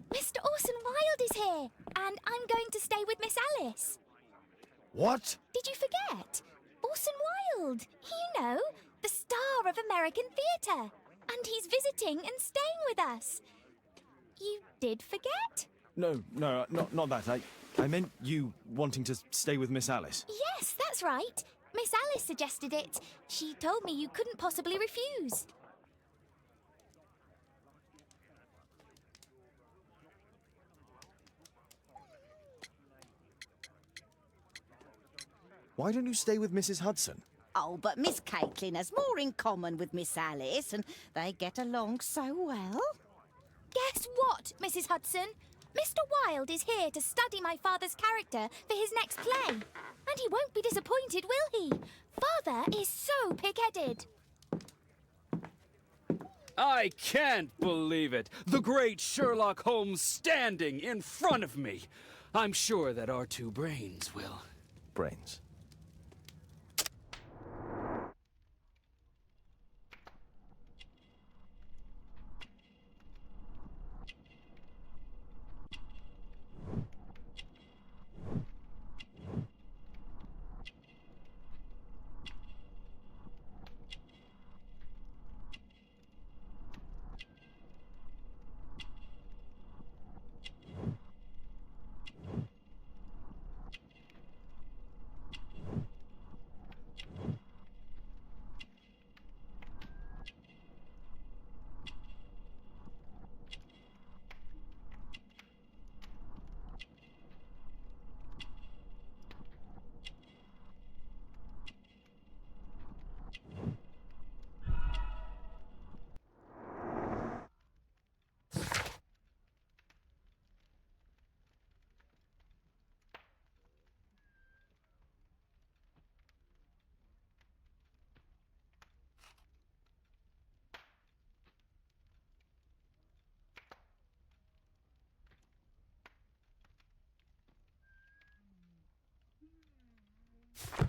Mr. Orson Wilde is here, and I'm going to stay with Miss Alice. What? Did you forget? Orson Wilde, you know, the star of American theatre. And he's visiting and staying with us. You did forget? No, not that. I meant you wanting to stay with Miss Alice. Yes, that's right. Miss Alice suggested it. She told me you couldn't possibly refuse. Why don't you stay with Mrs. Hudson? Oh, but Miss Caitlin has more in common with Miss Alice, and they get along so well. Guess what, Mrs. Hudson? Mr. Wilde is here to study my father's character for his next play. And he won't be disappointed, will he? Father is so pig-headed. I can't believe it. The great Sherlock Holmes standing in front of me. I'm sure that our two brains will... Brains.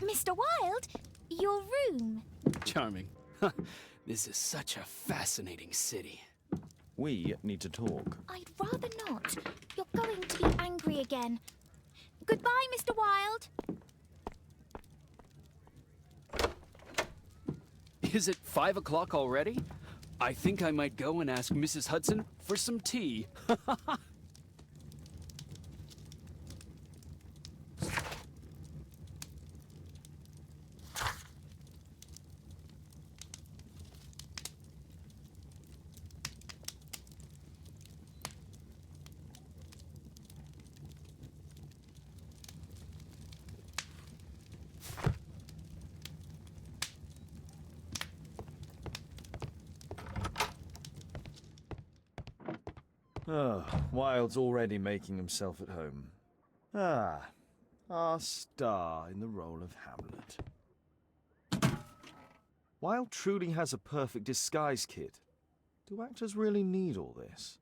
Mr. Wilde, your room. Charming. This is such a fascinating city. We need to talk. I'd rather not. You're going to be angry again. Goodbye, Mr. Wilde. Is it 5 o'clock already? I think I might go and ask Mrs. Hudson for some tea. Oh, Wilde's already making himself at home. Ah, our star in the role of Hamlet. Wilde truly has a perfect disguise kit. Do actors really need all this?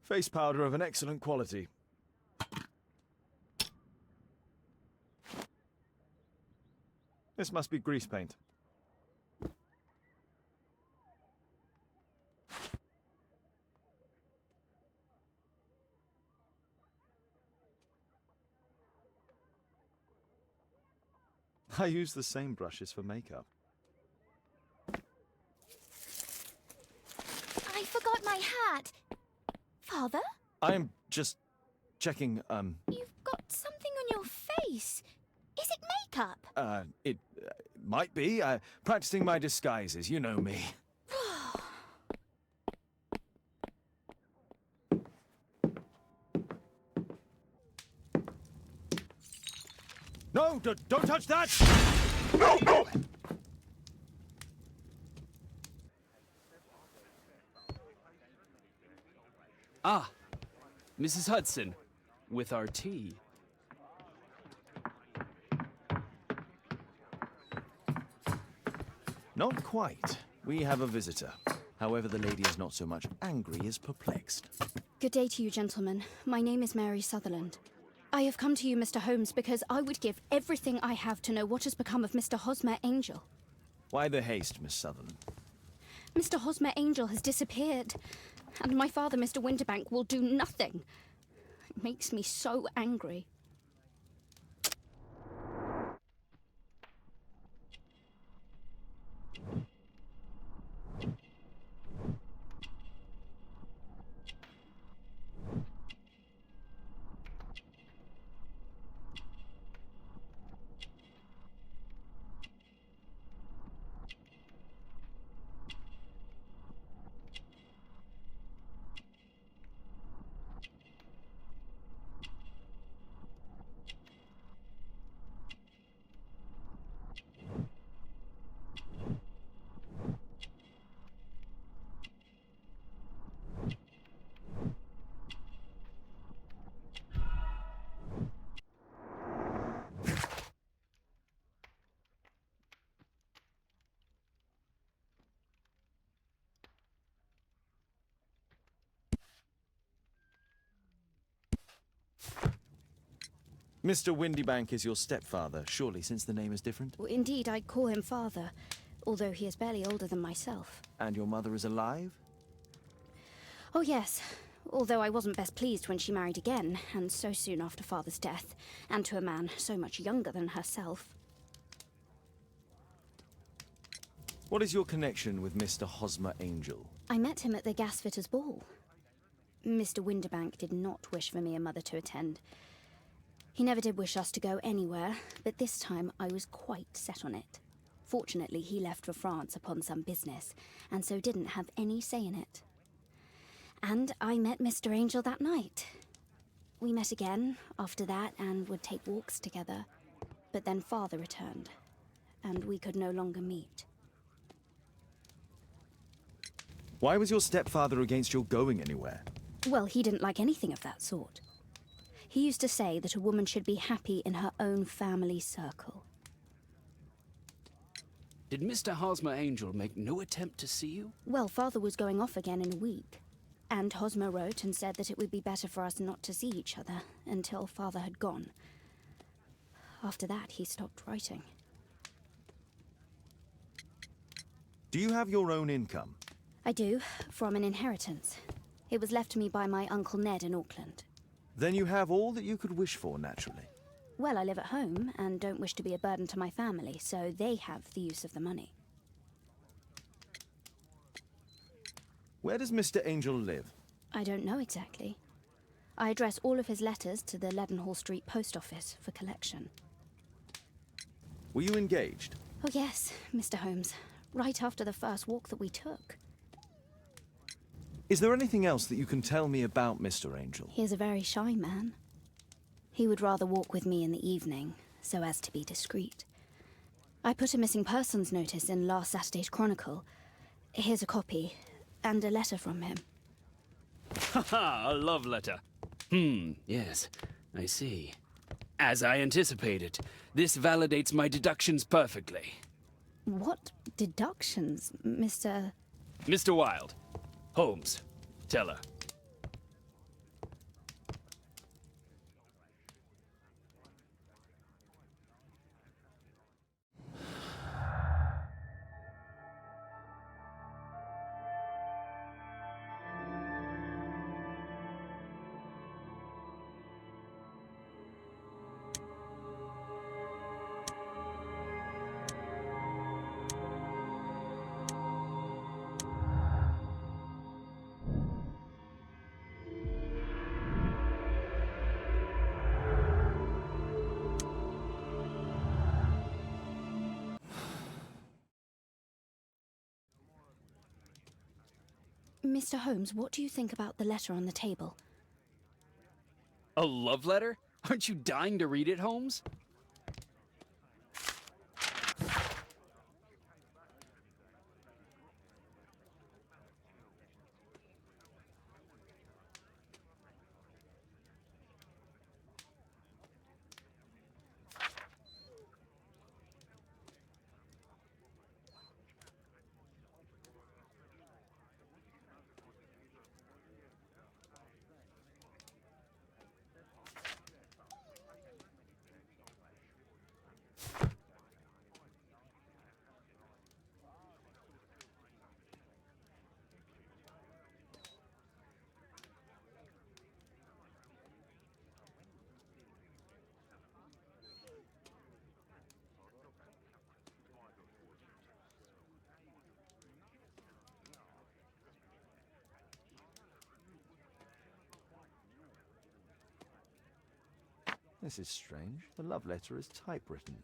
Face powder of an excellent quality. This must be grease paint. I use the same brushes for makeup. I forgot my hat. Father? I'm just checking, You've got something on your face. Is it makeup? It might be. Practicing my disguises, you know me. No, don't touch that! No, no! Ah, Mrs. Hudson, with our tea. Not quite. We have a visitor. However, the lady is not so much angry as perplexed. Good day to you, gentlemen. My name is Mary Sutherland. I have come to you, Mr. Holmes, because I would give everything I have to know what has become of Mr. Hosmer Angel. Why the haste, Miss Sutherland? Mr. Hosmer Angel has disappeared, and my father, Mr. Winterbank, will do nothing. It makes me so angry. Mr. Windybank is your stepfather, surely, since the name is different? Well, indeed, I call him father, although he is barely older than myself. And your mother is alive? Oh, yes. Although I wasn't best pleased when she married again, and so soon after father's death, and to a man so much younger than herself. What is your connection with Mr. Hosmer Angel? I met him at the gasfitter's ball. Mr. Winterbank did not wish for me and mother to attend. He never did wish us to go anywhere, but this time I was quite set on it. Fortunately, he left for France upon some business, and so didn't have any say in it. And I met Mr. Angel that night. We met again after that and would take walks together. But then father returned, and we could no longer meet. Why was your stepfather against your going anywhere? Well, he didn't like anything of that sort. He used to say that a woman should be happy in her own family circle. Did Mr. Hosmer Angel make no attempt to see you? Well, father was going off again in a week. And Hosmer wrote and said that it would be better for us not to see each other until father had gone. After that, he stopped writing. Do you have your own income? I do, from an inheritance. It was left to me by my Uncle Ned in Auckland. Then you have all that you could wish for, naturally. Well, I live at home and don't wish to be a burden to my family, so they have the use of the money. Where does Mr. Angel live? I don't know exactly. I address all of his letters to the Leadenhall Street post office for collection. Were you engaged? Oh yes, Mr. Holmes. Right after the first walk that we took. Is there anything else that you can tell me about Mr. Angel? He is a very shy man. He would rather walk with me in the evening, so as to be discreet. I put a missing persons notice in last Saturday's Chronicle. Here's a copy, and a letter from him. Haha, a love letter. Yes, I see. As I anticipated, this validates my deductions perfectly. What deductions, Mr. Mr. Wilde. Holmes, tell her. Mr. Holmes, what do you think about the letter on the table? A love letter? Aren't you dying to read it, Holmes? This is strange. The love letter is typewritten.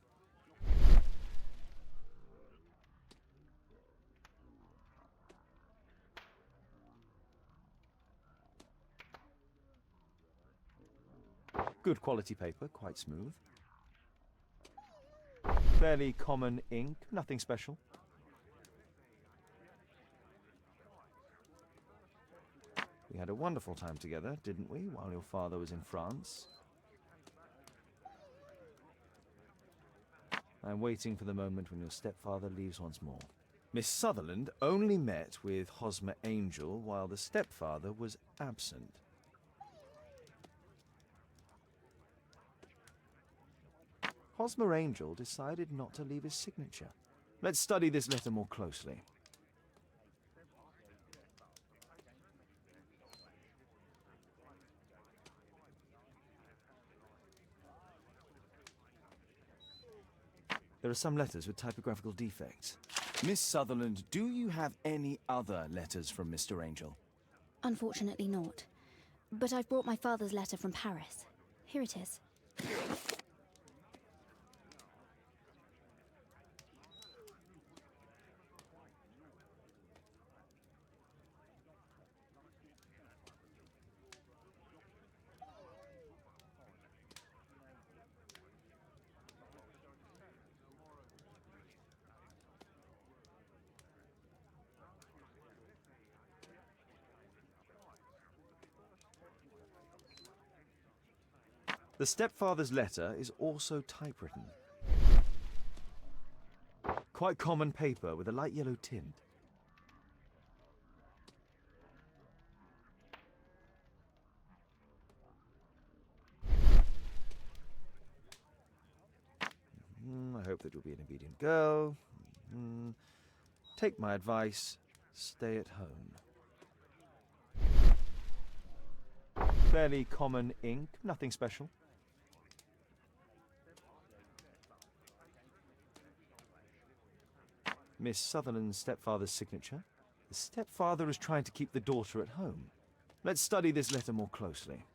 Good quality paper, quite smooth. Fairly common ink, nothing special. We had a wonderful time together, didn't we, while your father was in France? I'm waiting for the moment when your stepfather leaves once more. Miss Sutherland only met with Hosmer Angel while the stepfather was absent. Hosmer Angel decided not to leave his signature. Let's study this letter more closely. There are some letters with typographical defects. Miss Sutherland, do you have any other letters from Mr. Angel? Unfortunately not. But I've brought my father's letter from Paris. Here it is. The stepfather's letter is also typewritten. Quite common paper with a light yellow tint. I hope that you'll be an obedient girl. Take my advice, stay at home. Fairly common ink, nothing special. Miss Sutherland's stepfather's signature. The stepfather is trying to keep the daughter at home. Let's study this letter more closely.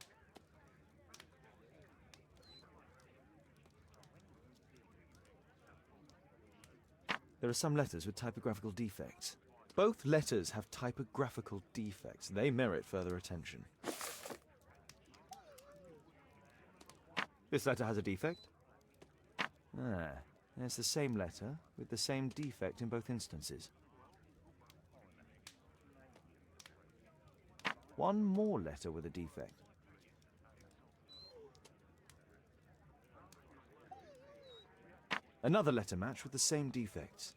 There are some letters with typographical defects. Both letters have typographical defects. They merit further attention. This letter has a defect. There's the same letter with the same defect in both instances. One more letter with a defect. Another letter match with the same defects.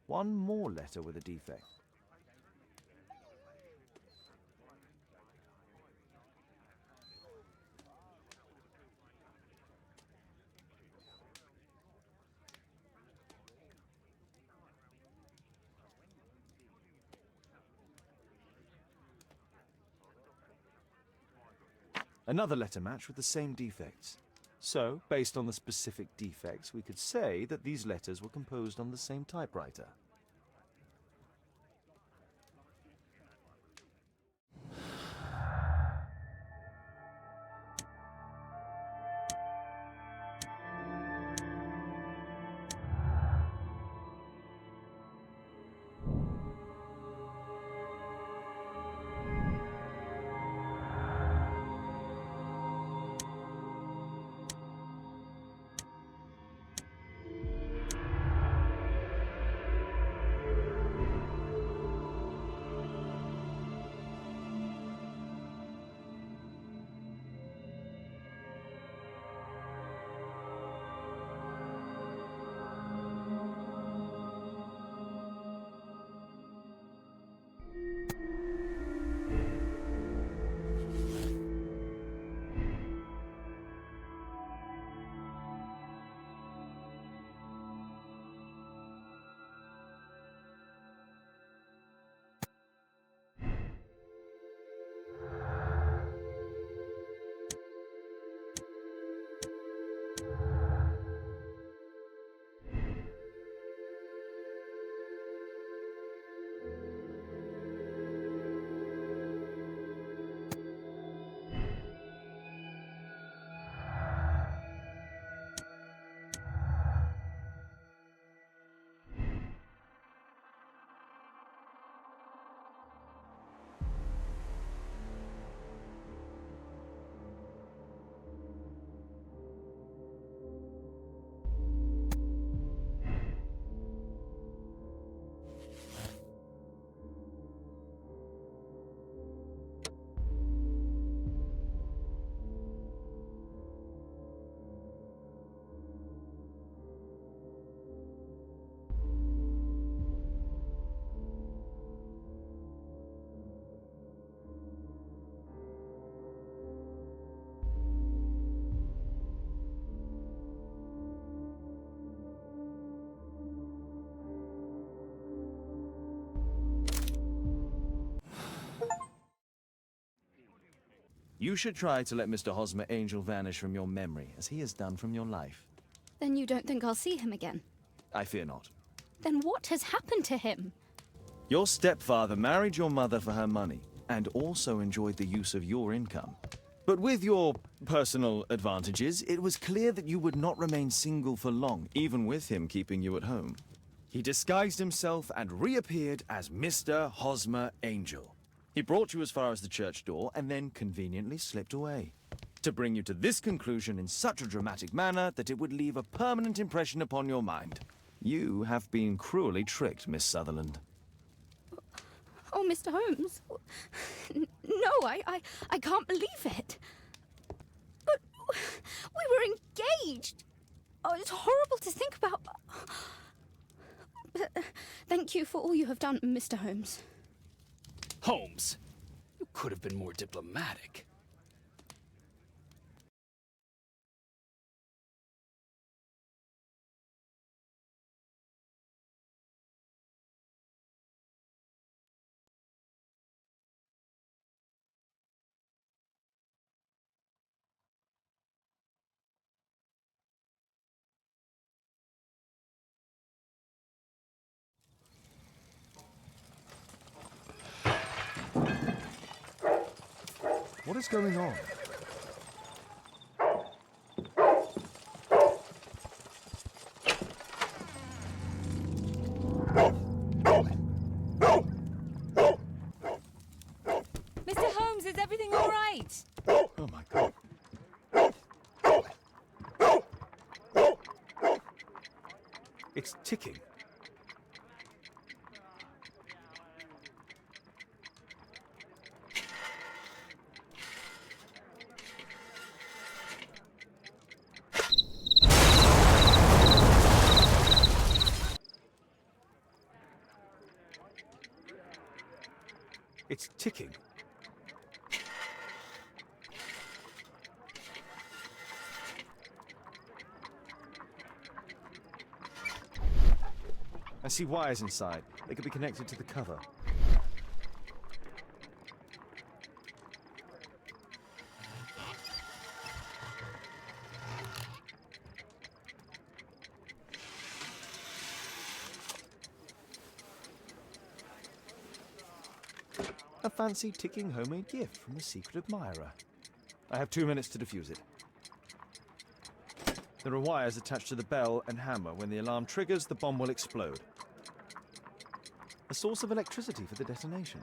One more letter with a defect. Another letter match with the same defects. So, based on the specific defects, we could say that these letters were composed on the same typewriter. You should try to let Mr. Hosmer Angel vanish from your memory, as he has done from your life. Then you don't think I'll see him again? I fear not. Then what has happened to him? Your stepfather married your mother for her money, and also enjoyed the use of your income. But with your personal advantages, it was clear that you would not remain single for long, even with him keeping you at home. He disguised himself and reappeared as Mr. Hosmer Angel. He brought you as far as the church door and then conveniently slipped away. To bring you to this conclusion in such a dramatic manner that it would leave a permanent impression upon your mind. You have been cruelly tricked, Miss Sutherland. Oh, Mr. Holmes. No, I can't believe it. But we were engaged. Oh, it's horrible to think about. But thank you for all you have done, Mr. Holmes. Holmes, you could have been more diplomatic. What is going on? Mr. Holmes, is everything all right? Oh my God. It's ticking. It's ticking. I see wires inside. They could be connected to the cover. A fancy ticking homemade gift from the secret admirer. I have 2 minutes to defuse it. There are wires attached to the bell and hammer. When the alarm triggers, the bomb will explode. A source of electricity for the detonation.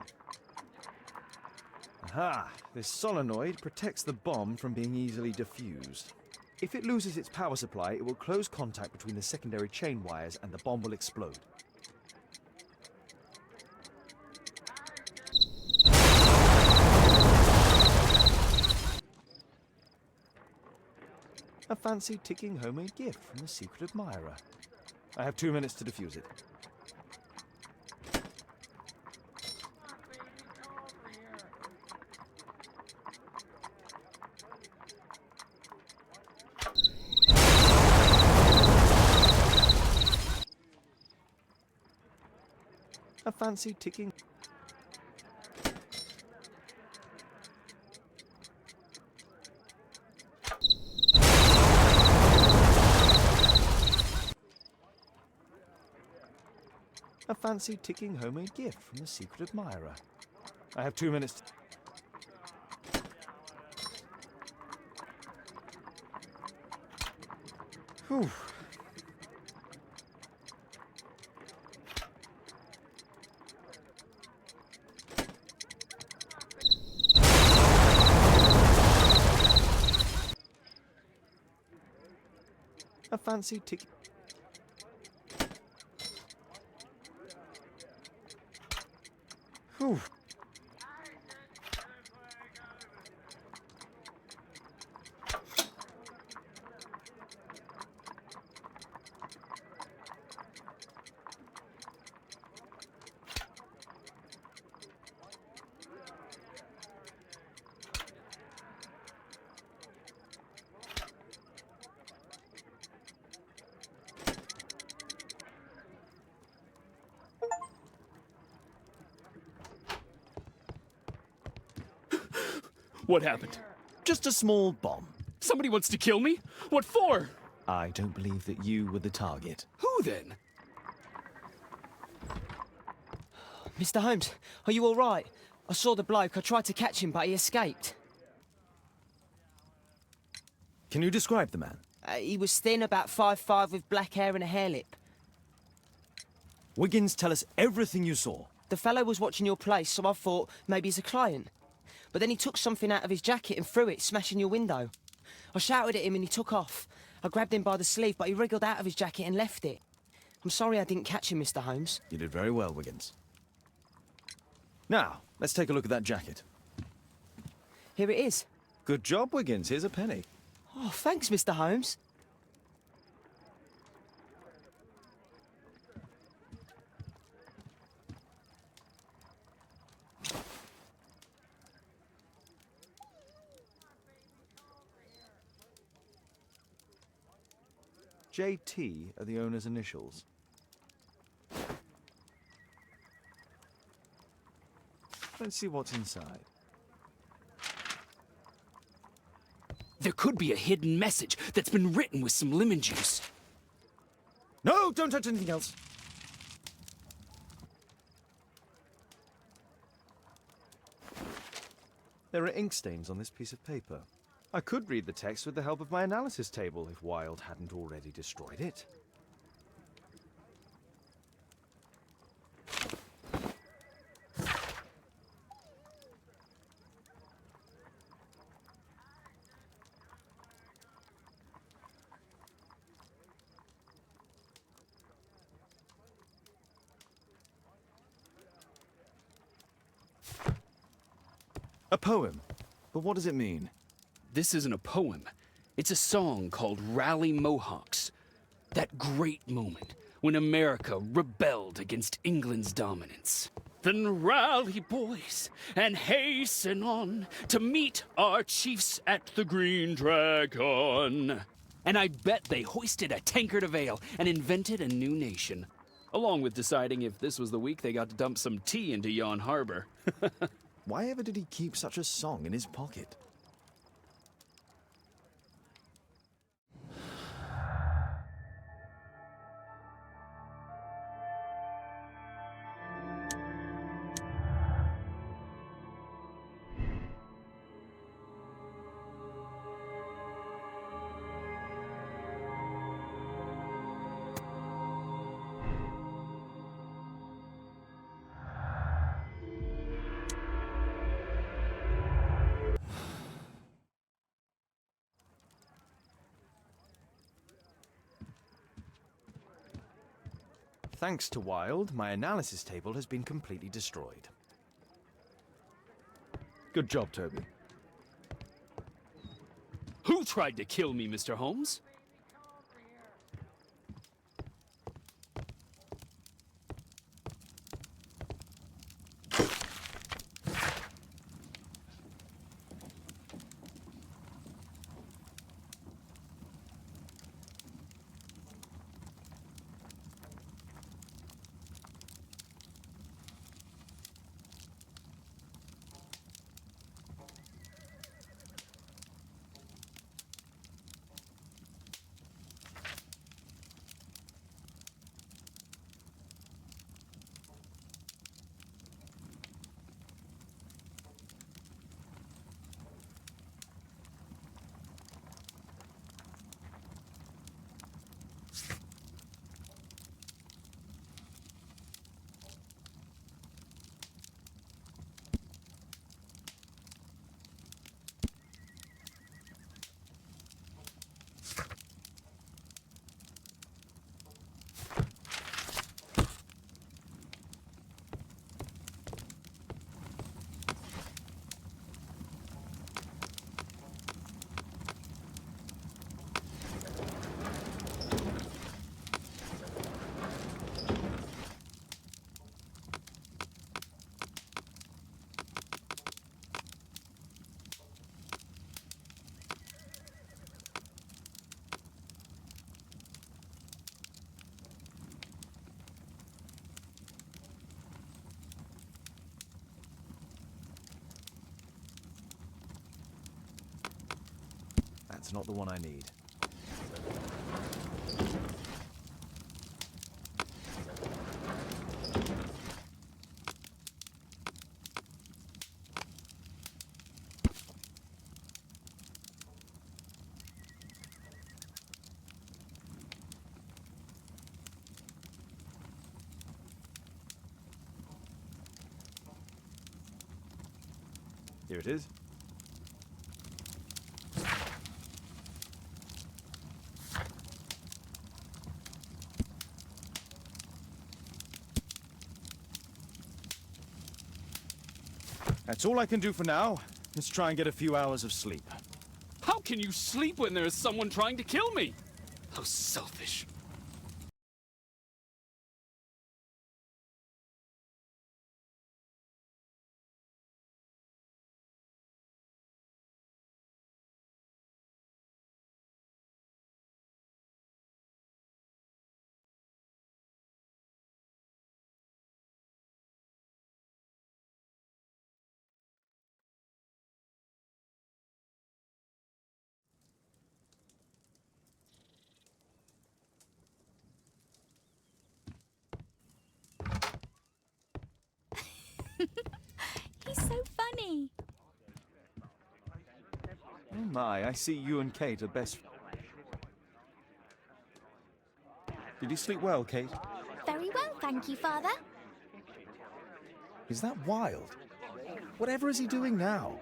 Aha! This solenoid protects the bomb from being easily diffused. If it loses its power supply, it will close contact between the secondary chain wires and the bomb will explode. A fancy ticking homemade gift from the secret admirer. I have 2 minutes to defuse it. A fancy ticking... A fancy ticking homemade gift from the secret admirer. I have 2 minutes. Whew. A fancy ticking... Whew. What happened? Just a small bomb. Somebody wants to kill me? What for? I don't believe that you were the target. Who then? Mr. Holmes, are you all right? I saw the bloke. I tried to catch him, but he escaped. Can you describe the man? He was thin, about 5'5", with black hair and a hair lip. Wiggins, tell us everything you saw. The fellow was watching your place, so I thought maybe he's a client. But then he took something out of his jacket and threw it, smashing your window. I shouted at him and he took off. I grabbed him by the sleeve, but he wriggled out of his jacket and left it. I'm sorry I didn't catch him, Mr. Holmes. You did very well, Wiggins. Now, let's take a look at that jacket. Here it is. Good job, Wiggins. Here's a penny. Oh, thanks, Mr. Holmes. JT are the owner's initials. Let's see what's inside. There could be a hidden message that's been written with some lemon juice. No, don't touch anything else. There are ink stains on this piece of paper. I could read the text with the help of my analysis table if Wilde hadn't already destroyed it. A poem. But what does it mean? This isn't a poem. It's a song called Rally Mohawks. That great moment when America rebelled against England's dominance. Then rally, boys, and hasten on to meet our chiefs at the Green Dragon. And I bet they hoisted a tankard of ale and invented a new nation. Along with deciding if this was the week they got to dump some tea into yon harbor. Why ever did he keep such a song in his pocket? Thanks to Wilde, my analysis table has been completely destroyed. Good job, Toby. Who tried to kill me, Mr. Holmes? That's not the one I need. Here it is. That's all I can do for now. Let's try and get a few hours of sleep. How can you sleep when there is someone trying to kill me? How selfish. He's so funny. Oh my, I see you and Kate are best... Did you sleep well, Kate? Very well, thank you, Father. Is that Wild? Whatever is he doing now?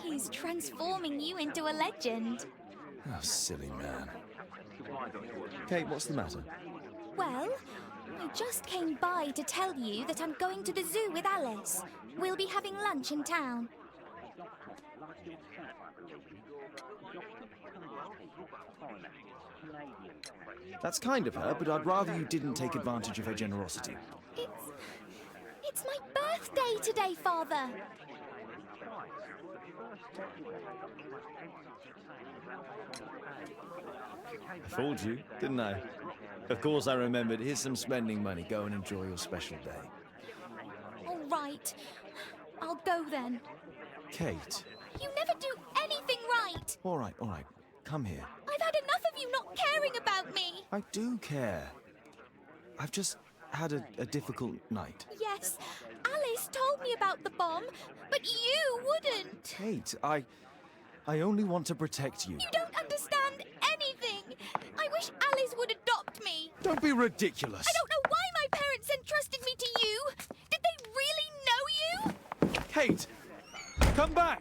He's transforming you into a legend. Oh, silly man. Kate, what's the matter? Well, I just came by to tell you that I'm going to the zoo with Alice. We'll be having lunch in town. That's kind of her, but I'd rather you didn't take advantage of her generosity. It's my birthday today, Father. I fooled you, didn't I? Of course I remembered. Here's some spending money. Go and enjoy your special day. All right. I'll go then. Kate. You never do anything right. All right. Come here. I've had enough of you not caring about me. I do care. I've just had a difficult night. Yes, Alice told me about the bomb, but you wouldn't. Kate, I only want to protect you. You don't understand anything. I wish Alice would adopt me. Don't be ridiculous. I don't know why my parents entrusted me to you. Did they really know you? Kate, come back.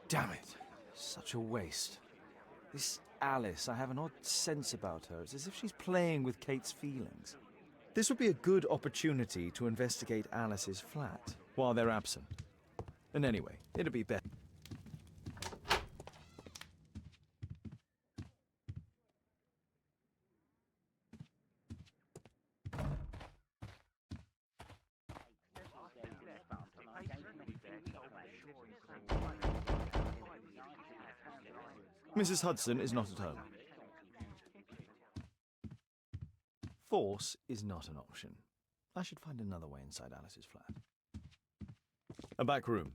Damn it. Such a waste. This Alice, I have an odd sense about her. It's as if she's playing with Kate's feelings. This would be a good opportunity to investigate Alice's flat while they're absent. And anyway, it'd be better. Mrs. Hudson is not at home. Force is not an option. I should find another way inside Alice's flat. A back room.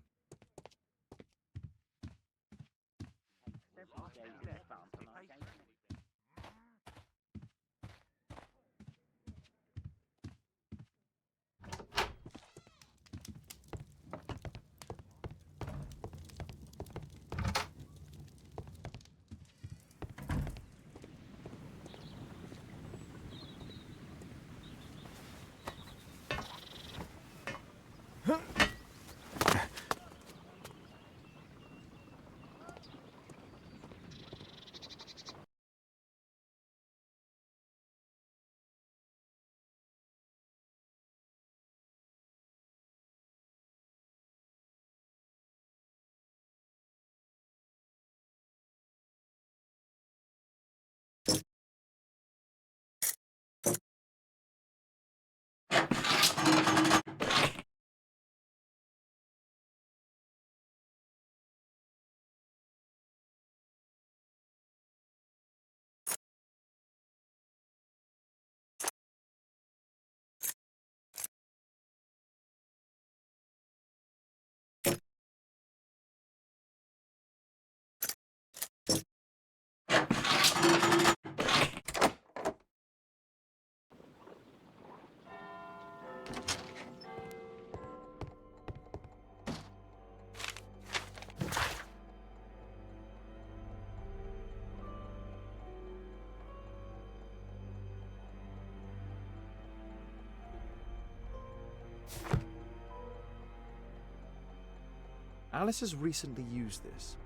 Alice has recently used this.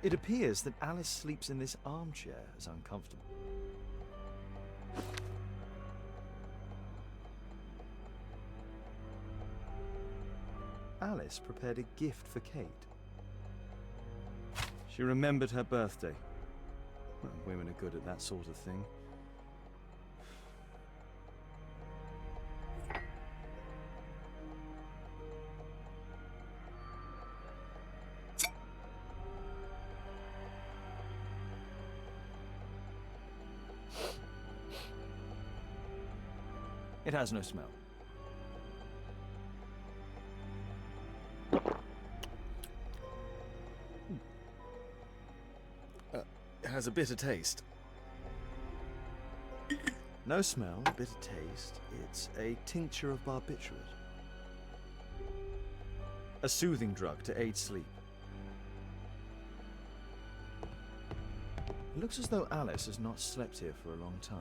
It appears that Alice sleeps in this armchair as uncomfortable. Alice prepared a gift for Kate. She remembered her birthday. Well, women are good at that sort of thing. It has no smell. It has a bitter taste. No smell, bitter taste. It's a tincture of barbiturate. A soothing drug to aid sleep. It looks as though Alice has not slept here for a long time.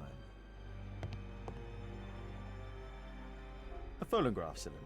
A phonograph cylinder.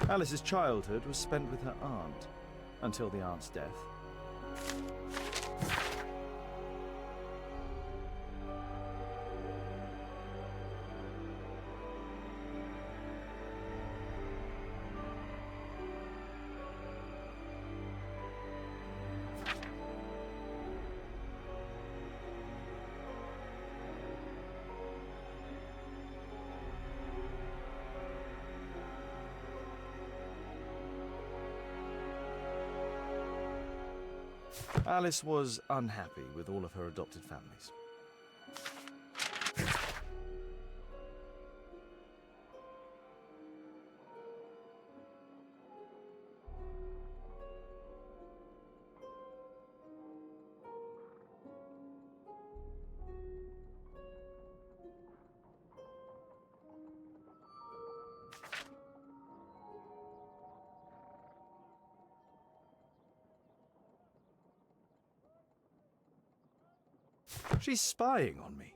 Alice's childhood was spent with her aunt, until the aunt's death. Alice was unhappy with all of her adopted families. She's spying on me.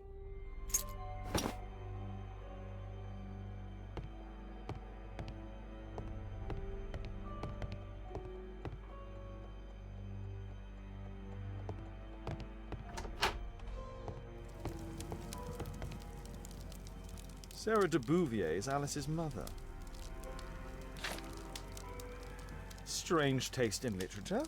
Sarah de Bouvier is Alice's mother. Strange taste in literature.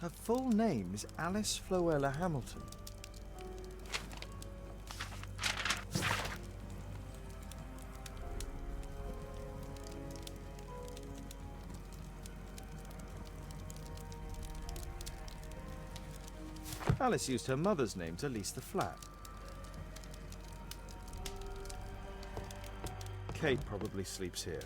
Her full name is Alice Floella Hamilton. Alice used her mother's name to lease the flat. Kate probably sleeps here.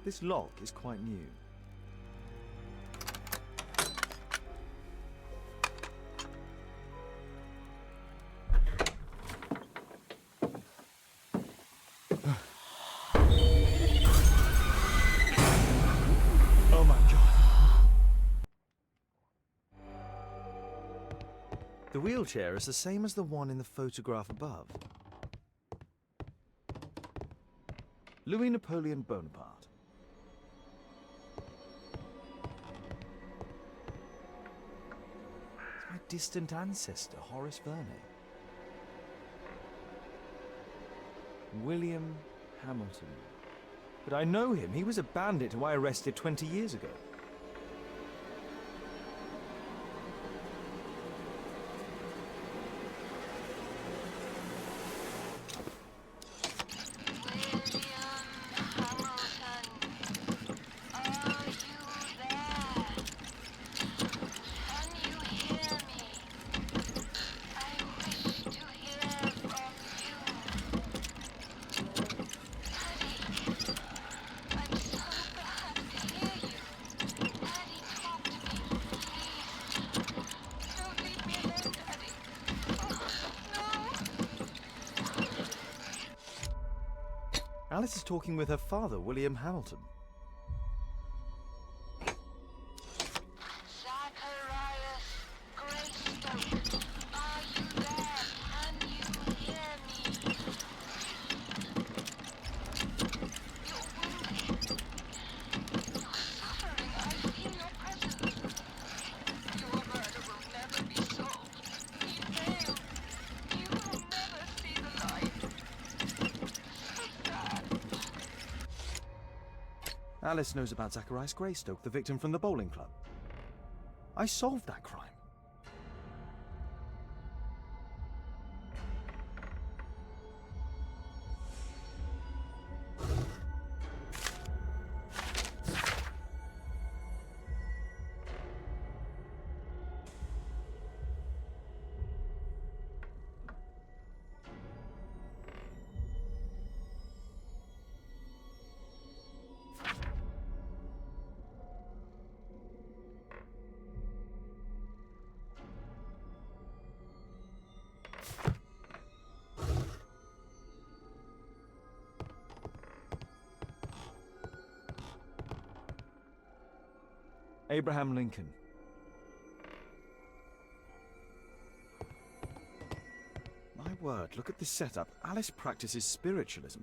This lock is quite new. Oh my God. The wheelchair is the same as the one in the photograph above. Louis Napoleon Bonaparte. It's my distant ancestor, Horace Verney. William Hamilton. But I know him. He was a bandit who I arrested 20 years ago. Alice is talking with her father, William Hamilton. Zacharias Greystoke, are you there? Can you hear me? You're wounded. You're suffering. I feel your presence. Your murder will never be solved. He failed. You will never see the light. So sad. Alice knows about Zacharias Greystoke, the victim from the bowling club. I solved that crime. Abraham Lincoln. My word, look at this setup. Alice practices spiritualism.